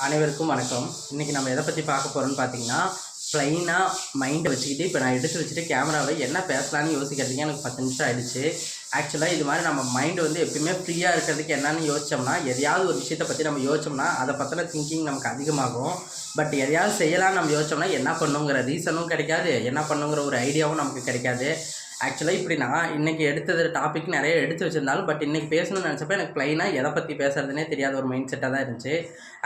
அனைவருக்கும் வணக்கம். இன்றைக்கி நம்ம எதை பற்றி பார்க்க போகிறோம்னு பார்த்தீங்கன்னா, ப்ளைனாக மைண்டை வச்சுக்கிட்டு இப்போ நான் எடுத்து வச்சுட்டு கேமராவை என்ன பேசலான்னு யோசிக்கிறதுக்கு எனக்கு 10 நிமிஷம் ஆகிடுச்சு. ஆக்சுவலாக இது மாதிரி நம்ம மைண்டு வந்து எப்பயுமே ஃப்ரீயாக இருக்கிறதுக்கு என்னென்னு யோசித்தோம்னா, எதையாவது ஒரு விஷயத்தை பற்றி நம்ம யோசித்தோம்னா அதை பற்றின திங்கிங் நமக்கு அதிகமாகும். பட் எதையாவது செய்யலாம்னு நம்ம யோசித்தோம்னா என்ன பண்ணுங்கிற ரீசனும் கிடைக்காது, என்ன பண்ணுங்கிற ஒரு ஐடியாவும் நமக்கு கிடைக்காது. ஆக்சுவலாக இப்படி நான் இன்றைக்கி எடுத்தது டாபிக் நிறைய எடுத்து வச்சுருந்தாலும் பட் இன்றைக்கி பேசணும்னு நினச்சப்போ எனக்கு ப்ளைனாக எதை பற்றி பேசுகிறதுனே தெரியாத ஒரு மைண்ட் செட்டாக தான் இருந்துச்சு.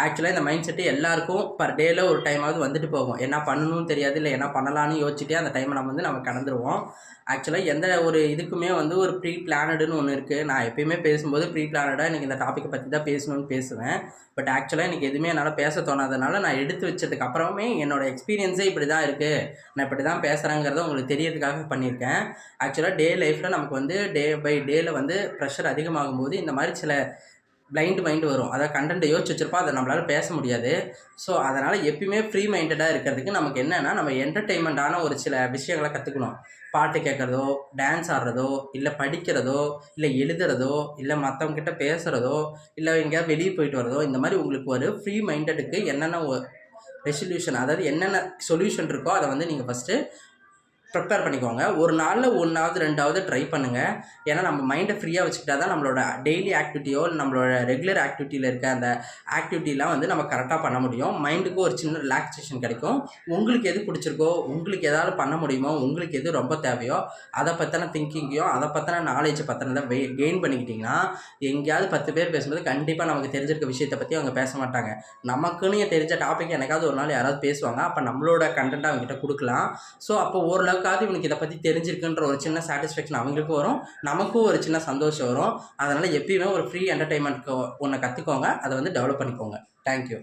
ஆக்சுவலாக இந்த மைண்ட் செட்டு எல்லாருக்கும் பர் டேயில் ஒரு டைமாவது வந்துட்டு போகும். என்ன பண்ணணும்னு தெரியாது, இல்லை என்ன பண்ணலான்னு யோசிச்சுட்டே அந்த டைமை நம்ம கடந்துருவோம். ஆக்சுவலாக எந்த ஒரு இதுக்குமே ஒரு ப்ரீ பிளானடுன்னு ஒன்று இருக்குது. நான் எப்பயுமே பேசும்போது ப்ரீ பிளானடாக எனக்கு இந்த டாப்பிக்கை பற்றி தான் பேசணும்னு பேசுவேன். பட் ஆக்சுவலாக எனக்கு எதுவுமே என்னால் பேச தோணாதனால நான் எடுத்து வச்சதுக்கு அப்புறமே என்னோடய எக்ஸ்பீரியன்ஸே இப்படி தான் இருக்குது, நான் இப்படி தான் பேசுகிறேங்கிறத உங்களுக்கு தெரியறதுக்காக பண்ணியிருக்கேன். ஆக்சுவலாக டே லைஃப்பில் நமக்கு டே பை டேயில் ப்ரெஷர் அதிகமாகும்போது இந்த மாதிரி சில பிளைண்ட் மைண்டு வரும். அதாவது கண்டென்ட்டை யோசிச்சு வச்சுருப்போம், அதை நம்மளால் பேச முடியாது. ஸோ அதனால் எப்பயுமே ஃப்ரீ மைண்டடாக இருக்கிறதுக்கு நமக்கு என்னென்னா, நம்ம என்டர்டெயின்மெண்ட்டான ஒரு சில விஷயங்களை கற்றுக்கணும். பாட்டு கேட்குறதோ, டான்ஸ் ஆடுறதோ, இல்லை படிக்கிறதோ, இல்லை எழுதுறதோ, இல்லை மற்றவங்ககிட்ட பேசுகிறதோ, இல்லை எங்கேயாவது வெளியே போயிட்டு வரதோ, இந்த மாதிரி உங்களுக்கு ஒரு ஃப்ரீ மைண்டடுக்கு என்னென்ன ரெசல்யூஷன், அதாவது என்னென்ன சொல்யூஷன் இருக்கோ அதை நீங்கள் ஃபஸ்ட்டு ப்ரிப்பேர் பண்ணிக்கோங்க. ஒரு நாளில் 1வது 2வது ட்ரை பண்ணுங்கள். ஏன்னா நம்ம மைண்டை ஃப்ரீயாக வச்சுக்கிட்டா தான் நம்மளோட டெய்லி ஆக்டிவிட்டியோ நம்மளோட ரெகுலர் ஆக்டிவிட்டியில் இருக்க அந்த ஆக்டிவிட்டிலாம் நம்ம கரெக்டாக பண்ண முடியும். மைண்டுக்கு ஒரு சின்ன ரிலாக்ஸேஷன் கிடைக்கும். உங்களுக்கு எது பிடிச்சிருக்கோ, உங்களுக்கு எதாவது பண்ண முடியுமோ, உங்களுக்கு எது ரொம்ப தேவையோ அதை பற்றின திங்கிங்கையும் அதை பற்றின நாலேஜை பற்றினதை கெயின் பண்ணிக்கிட்டிங்கன்னா, எங்கேயாவது 10 பேர் பேசும்போது கண்டிப்பாக நமக்கு தெரிஞ்சிருக்க விஷயத்தை பற்றி அவங்க பேச மாட்டாங்க. நமக்குன்னு தெரிஞ்ச டாபிக் எனக்காவது ஒரு நாள் யாராவது பேசுவாங்க. அப்போ நம்மளோட கண்டென்ட் அவங்ககிட்ட கொடுக்கலாம். ஸோ அப்போ ஓரளவுக்கு இவனுக்கு இதை பற்றி தெரிஞ்சிருக்குன்ற ஒரு சின்ன சாட்டிஸ்ஃபேக்ஷன் அவங்களுக்கும் வரும், நமக்கும் ஒரு சின்ன சந்தோஷம் வரும். அதனால் எப்பயுமே ஒரு ஃப்ரீ என்டர்டெயின்மெண்ட்க்கு ஒன்று கற்றுக்கோங்க, அதை டெவலப் பண்ணிக்கோங்க. தேங்க்யூ.